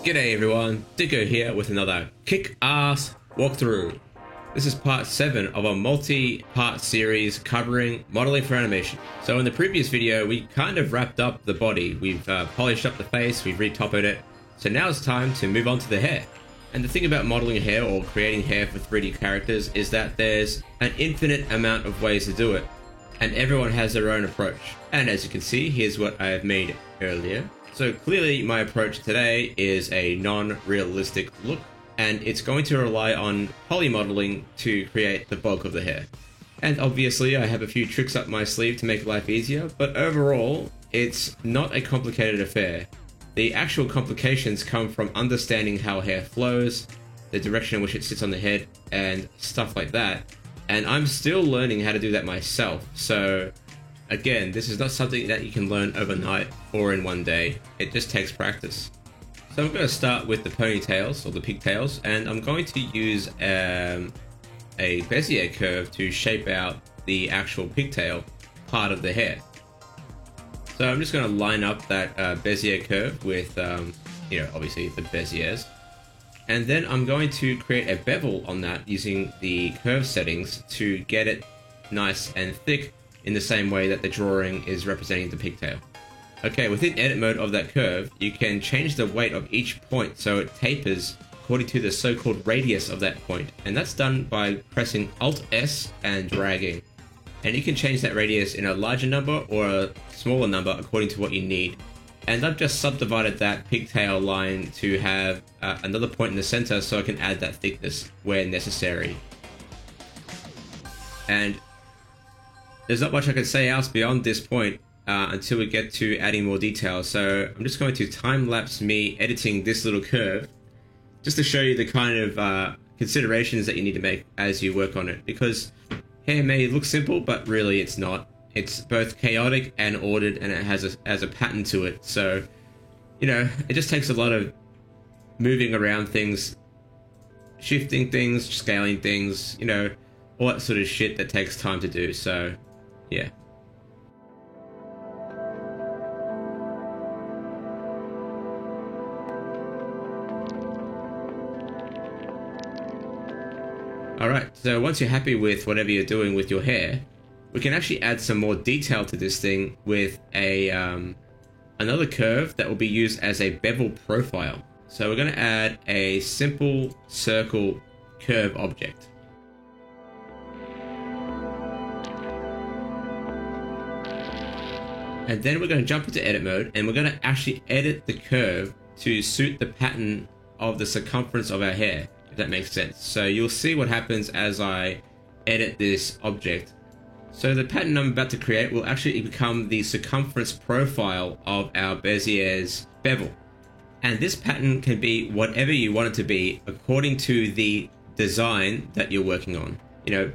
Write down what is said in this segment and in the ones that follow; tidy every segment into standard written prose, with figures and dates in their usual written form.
G'day everyone, Dicko here with another kick-ass walkthrough. This is part 7 of a multi-part series covering modeling for animation. So in the previous video, we kind of wrapped up the body. We've polished up the face, we've re-toppered it. So now it's time to move on to the hair. And the thing about modeling hair or creating hair for 3D characters is that there's an infinite amount of ways to do it. And everyone has their own approach. And as you can see, here's what I have made earlier. So clearly my approach today is a non-realistic look, and it's going to rely on polymodeling to create the bulk of the hair. And obviously I have a few tricks up my sleeve to make life easier, but overall it's not a complicated affair. The actual complications come from understanding how hair flows, the direction in which it sits on the head, and stuff like that. And I'm still learning how to do that myself, so again, this is not something that you can learn overnight or in one day. It just takes practice. So I'm going to start with the ponytails or the pigtails, and I'm going to use a Bezier curve to shape out the actual pigtail part of the hair. So I'm just going to line up that Bezier curve with, obviously the Beziers. And then I'm going to create a bevel on that using the curve settings to get it nice and thick in the same way that the drawing is representing the pigtail. Okay, within edit mode of that curve, you can change the weight of each point so it tapers according to the so-called radius of that point. And that's done by pressing Alt-S and dragging. And you can change that radius in a larger number or a smaller number according to what you need. And I've just subdivided that pigtail line to have another point in the center so I can add that thickness where necessary. And there's not much I can say else beyond this point until we get to adding more details. So I'm just going to time-lapse me editing this little curve just to show you the kind of considerations that you need to make as you work on it. Because hair may look simple, but really it's not. It's both chaotic and ordered, and it has a pattern to it. So, it just takes a lot of moving around things, shifting things, scaling things, all that sort of shit that takes time to do. So, yeah. Alright, so once you're happy with whatever you're doing with your hair, we can actually add some more detail to this thing with a another curve that will be used as a bevel profile. So we're going to add a simple circle curve object. And then we're going to jump into edit mode, and we're going to actually edit the curve to suit the pattern of the circumference of our hair, if that makes sense. So you'll see what happens as I edit this object. So the pattern I'm about to create will actually become the circumference profile of our Bezier's bevel. And this pattern can be whatever you want it to be according to the design that you're working on.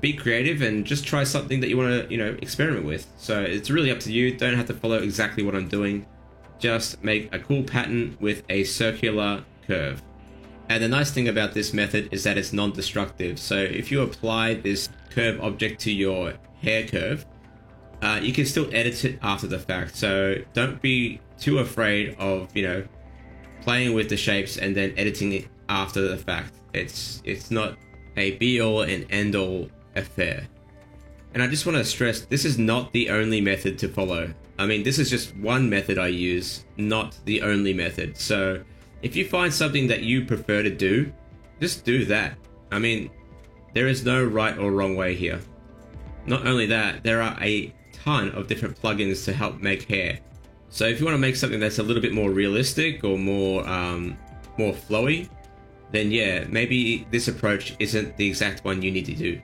Be creative and just try something that you want to, experiment with. So it's really up to you. Don't have to follow exactly what I'm doing. Just make a cool pattern with a circular curve. And the nice thing about this method is that it's non-destructive. So if you apply this curve object to your hair curve, you can still edit it after the fact. So don't be too afraid of, playing with the shapes and then editing it after the fact. It's not a be-all and end-all affair. And I just want to stress, this is not the only method to follow. I mean, this is just one method I use, not the only method. So if you find something that you prefer to do, just do that. I mean, there is no right or wrong way here. Not only that, there are a ton of different plugins to help make hair. So if you want to make something that's a little bit more realistic or more flowy, then yeah, maybe this approach isn't the exact one you need to do.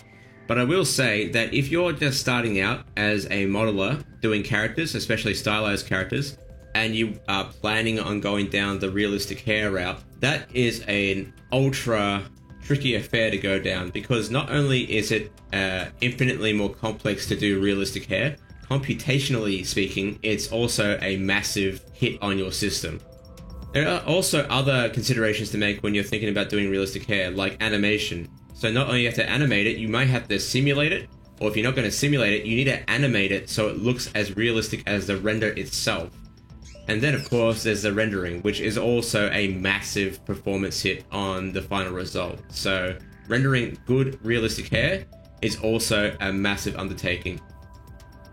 But I will say that if you're just starting out as a modeler doing characters, especially stylized characters, and you are planning on going down the realistic hair route, that is an ultra tricky affair to go down, because not only is it infinitely more complex to do realistic hair, computationally speaking, it's also a massive hit on your system. There are also other considerations to make when you're thinking about doing realistic hair, like animation. So not only you have to animate it, you might have to simulate it, or if you're not going to simulate it, you need to animate it so it looks as realistic as the render itself. And then of course there's the rendering, which is also a massive performance hit on the final result. So rendering good realistic hair is also a massive undertaking.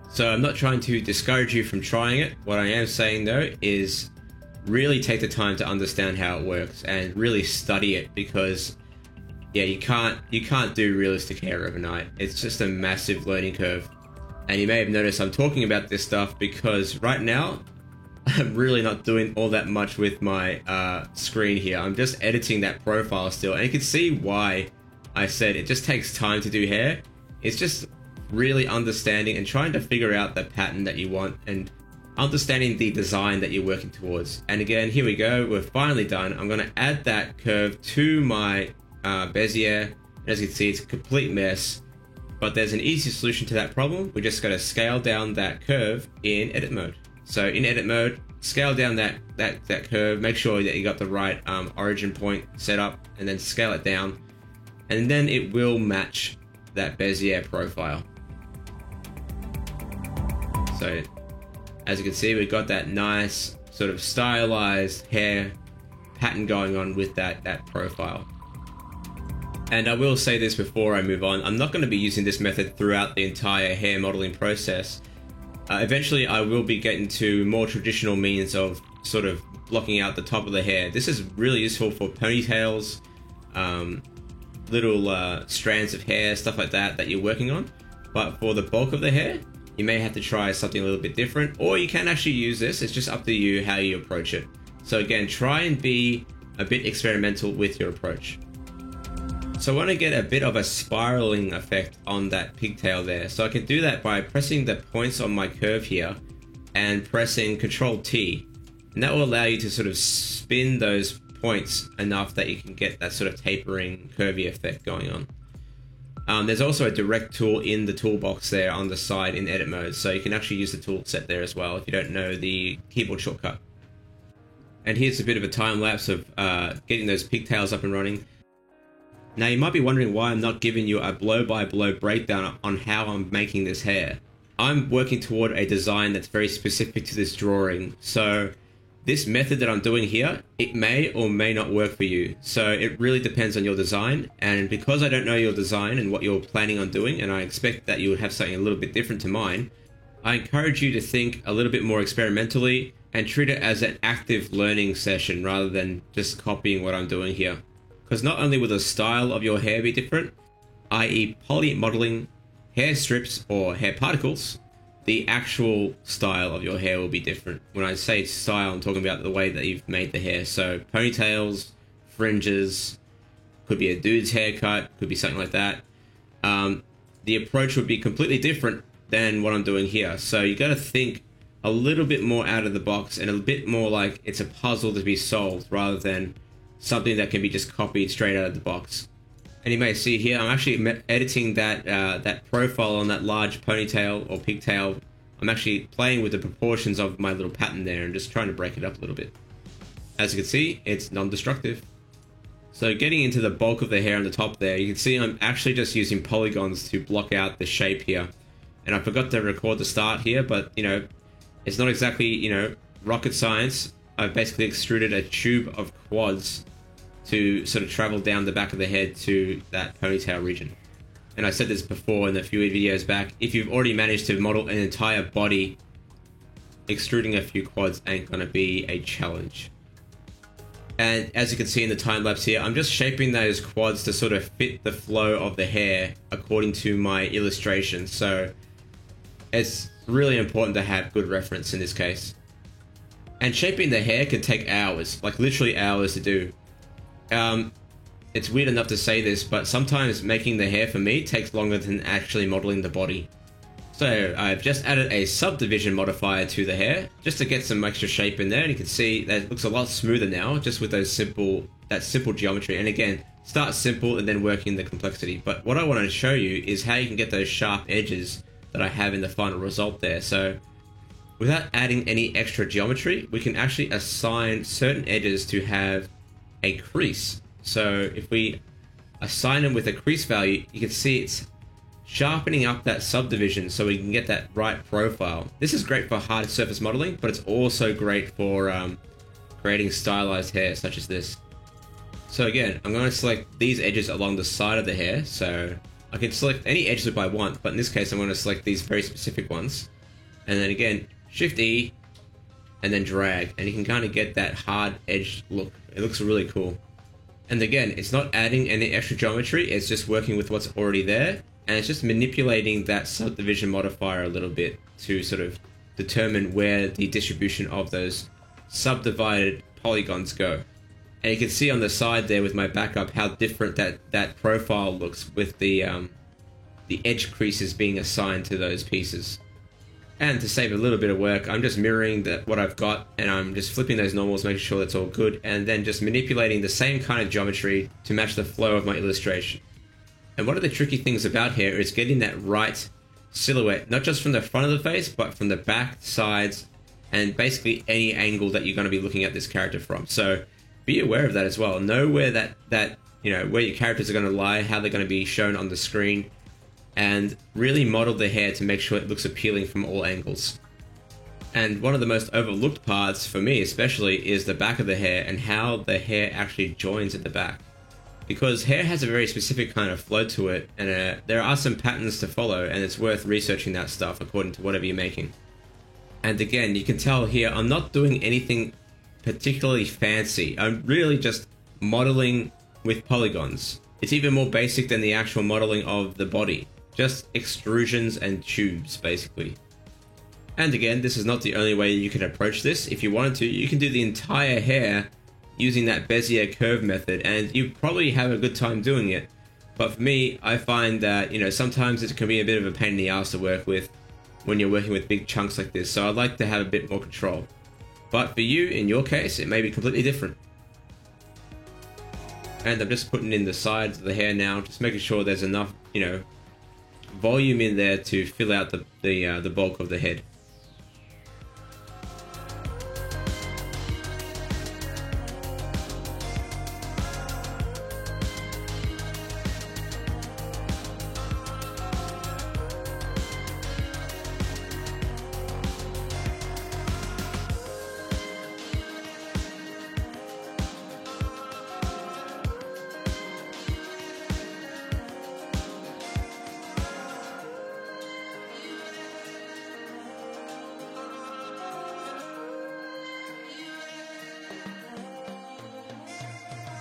So I'm not trying to discourage you from trying it. What I am saying though is really take the time to understand how it works and really study it, because yeah, you can't do realistic hair overnight. It's just a massive learning curve. And you may have noticed I'm talking about this stuff because right now I'm really not doing all that much with my screen here. I'm just editing that profile still, and you can see why I said it just takes time to do hair. It's just really understanding and trying to figure out the pattern that you want and understanding the design that you're working towards. And again, here we go, we're finally done. I'm going to add that curve to my Bezier. As you can see, it's a complete mess, but there's an easy solution to that problem. We're just going to scale down that curve in edit mode. So in edit mode, scale down that curve, make sure that you got the right origin point set up, and then scale it down, and then it will match that Bezier profile. So as you can see, we've got that nice sort of stylized hair pattern going on with that profile. And I will say this before I move on, I'm not going to be using this method throughout the entire hair modeling process. Eventually I will be getting to more traditional means of sort of blocking out the top of the hair. This is really useful for ponytails, little strands of hair, stuff like that you're working on. But for the bulk of the hair, you may have to try something a little bit different, or you can actually use this. It's just up to you how you approach it. So again, try and be a bit experimental with your approach. So I want to get a bit of a spiraling effect on that pigtail there. So I can do that by pressing the points on my curve here and pressing Ctrl T. And that will allow you to sort of spin those points enough that you can get that sort of tapering, curvy effect going on. There's also a direct tool in the toolbox there on the side in edit mode. So you can actually use the tool set there as well if you don't know the keyboard shortcut. And here's a bit of a time lapse of getting those pigtails up and running. Now you might be wondering why I'm not giving you a blow-by-blow breakdown on how I'm making this hair. I'm working toward a design that's very specific to this drawing, so this method that I'm doing here, it may or may not work for you. So it really depends on your design, and because I don't know your design and what you're planning on doing, and I expect that you would have something a little bit different to mine, I encourage you to think a little bit more experimentally and treat it as an active learning session rather than just copying what I'm doing here. Because not only will the style of your hair be different, i.e. poly modeling hair strips or hair particles, the actual style of your hair will be different. When I say style, I'm talking about the way that you've made the hair. So ponytails, fringes, could be a dude's haircut, could be something like that. The approach would be completely different than what I'm doing here. So you got to think a little bit more out of the box and a bit more like it's a puzzle to be solved rather than something that can be just copied straight out of the box. And you may see here, I'm actually editing that profile on that large ponytail or pigtail. I'm actually playing with the proportions of my little pattern there and just trying to break it up a little bit. As you can see, it's non-destructive. So getting into the bulk of the hair on the top there, you can see I'm actually just using polygons to block out the shape here. And I forgot to record the start here, but it's not exactly, rocket science. I've basically extruded a tube of quads to sort of travel down the back of the head to that ponytail region. And I said this before in a few videos back, if you've already managed to model an entire body, extruding a few quads ain't gonna be a challenge. And as you can see in the time lapse here, I'm just shaping those quads to sort of fit the flow of the hair according to my illustration. So it's really important to have good reference in this case. And shaping the hair can take hours, like literally hours to do. It's weird enough to say this, but sometimes making the hair for me takes longer than actually modeling the body. So I've just added a subdivision modifier to the hair just to get some extra shape in there, and you can see that it looks a lot smoother now just with that simple geometry. And again, start simple and then work in the complexity. But what I want to show you is how you can get those sharp edges that I have in the final result there. So without adding any extra geometry, we can actually assign certain edges to have a crease. So if we assign them with a crease value, you can see it's sharpening up that subdivision so we can get that right profile. This is great for hard surface modeling, but it's also great for creating stylized hair such as this. So again, I'm going to select these edges along the side of the hair. So I can select any edge loop I want, but in this case I'm going to select these very specific ones. And then again, Shift E, and then drag, and you can kind of get that hard edge look. It looks really cool. And again, it's not adding any extra geometry, it's just working with what's already there, and it's just manipulating that subdivision modifier a little bit to sort of determine where the distribution of those subdivided polygons go. And you can see on the side there with my backup how different that profile looks with the edge creases being assigned to those pieces. And to save a little bit of work, I'm just mirroring what I've got, and I'm just flipping those normals, making sure that's all good, and then just manipulating the same kind of geometry to match the flow of my illustration. And one of the tricky things about here is getting that right silhouette, not just from the front of the face, but from the back, sides, and basically any angle that you're going to be looking at this character from. So be aware of that as well. Know where that where your characters are going to lie, how they're going to be shown on the screen, and really model the hair to make sure it looks appealing from all angles. And one of the most overlooked parts, for me especially, is the back of the hair and how the hair actually joins at the back. Because hair has a very specific kind of flow to it, and there are some patterns to follow, and it's worth researching that stuff according to whatever you're making. And again, you can tell here, I'm not doing anything particularly fancy. I'm really just modeling with polygons. It's even more basic than the actual modeling of the body. Just extrusions and tubes, basically. And again, this is not the only way you can approach this. If you wanted to, you can do the entire hair using that Bezier curve method, and you probably have a good time doing it. But for me, I find that, sometimes it can be a bit of a pain in the ass to work with when you're working with big chunks like this, so I'd like to have a bit more control. But for you, in your case, it may be completely different. And I'm just putting in the sides of the hair now, just making sure there's enough, volume in there to fill out the bulk of the head.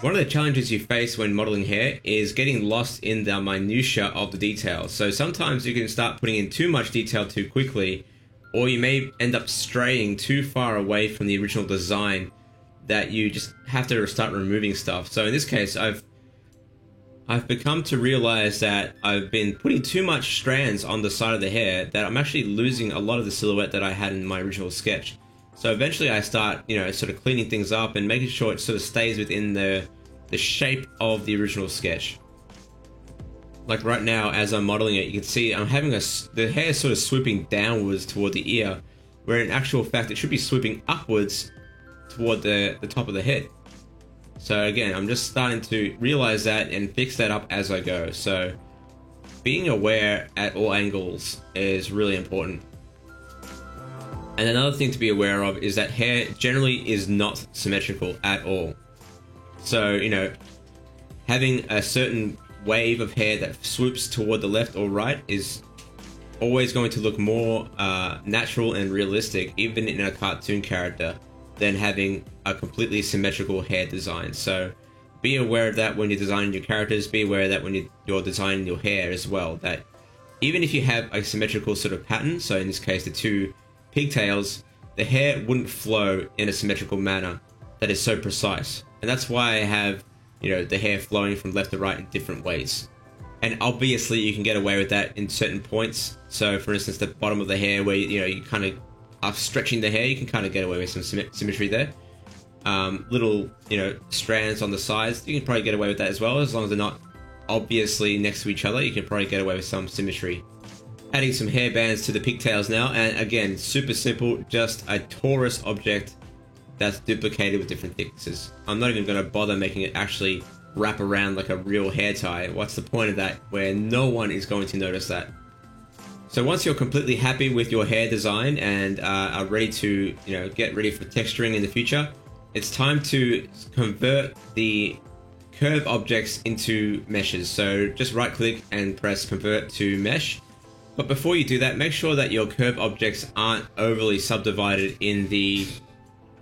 One of the challenges you face when modeling hair is getting lost in the minutiae of the details. So sometimes you can start putting in too much detail too quickly, or you may end up straying too far away from the original design that you just have to start removing stuff. So in this case, I've become to realize that I've been putting too much strands on the side of the hair that I'm actually losing a lot of the silhouette that I had in my original sketch. So eventually I start, sort of cleaning things up and making sure it sort of stays within the shape of the original sketch. Like right now, as I'm modeling it, you can see I'm having the hair sort of swooping downwards toward the ear, where in actual fact it should be swooping upwards toward the top of the head. So again, I'm just starting to realize that and fix that up as I go. So being aware at all angles is really important. And another thing to be aware of is that hair generally is not symmetrical at all. So, having a certain wave of hair that swoops toward the left or right is always going to look more natural and realistic, even in a cartoon character, than having a completely symmetrical hair design. So be aware of that when you're designing your characters, be aware of that when you're designing your hair as well, that even if you have a symmetrical sort of pattern, so in this case the two pigtails, the hair wouldn't flow in a symmetrical manner that is so precise. And that's why I have, the hair flowing from left to right in different ways. And obviously you can get away with that in certain points. So for instance, the bottom of the hair where, you kind of are stretching the hair, you can kind of get away with some symmetry there. Little, strands on the sides, you can probably get away with that as well. As long as they're not obviously next to each other, you can probably get away with some symmetry. Adding some hair bands to the pigtails now, and again, super simple, just a torus object that's duplicated with different thicknesses. I'm not even going to bother making it actually wrap around like a real hair tie. What's the point of that where no one is going to notice that? So once you're completely happy with your hair design and are ready to, get ready for texturing in the future, it's time to convert the curve objects into meshes. So just right click and press convert to mesh. But before you do that, make sure that your curve objects aren't overly subdivided in the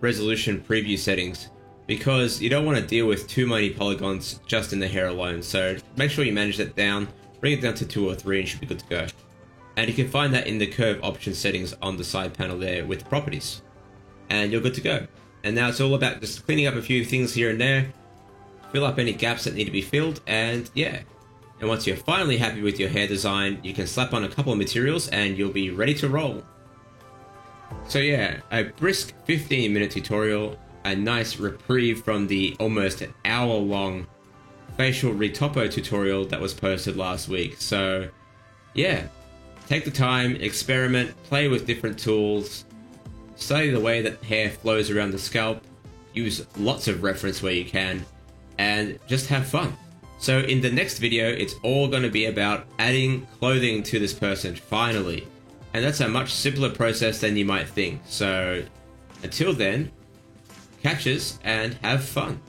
resolution preview settings, because you don't want to deal with too many polygons just in the hair alone. So make sure you manage that down, bring it down to 2 or 3 and you should be good to go. And you can find that in the curve option settings on the side panel there with the properties. And you're good to go. And now it's all about just cleaning up a few things here and there, fill up any gaps that need to be filled, and yeah. And once you're finally happy with your hair design, you can slap on a couple of materials and you'll be ready to roll. So yeah, a brisk 15-minute tutorial, a nice reprieve from the almost hour-long facial retopo tutorial that was posted last week. So yeah, take the time, experiment, play with different tools, study the way that hair flows around the scalp, use lots of reference where you can, and just have fun. So in the next video, it's all going to be about adding clothing to this person, finally. And that's a much simpler process than you might think. So until then, catches and have fun.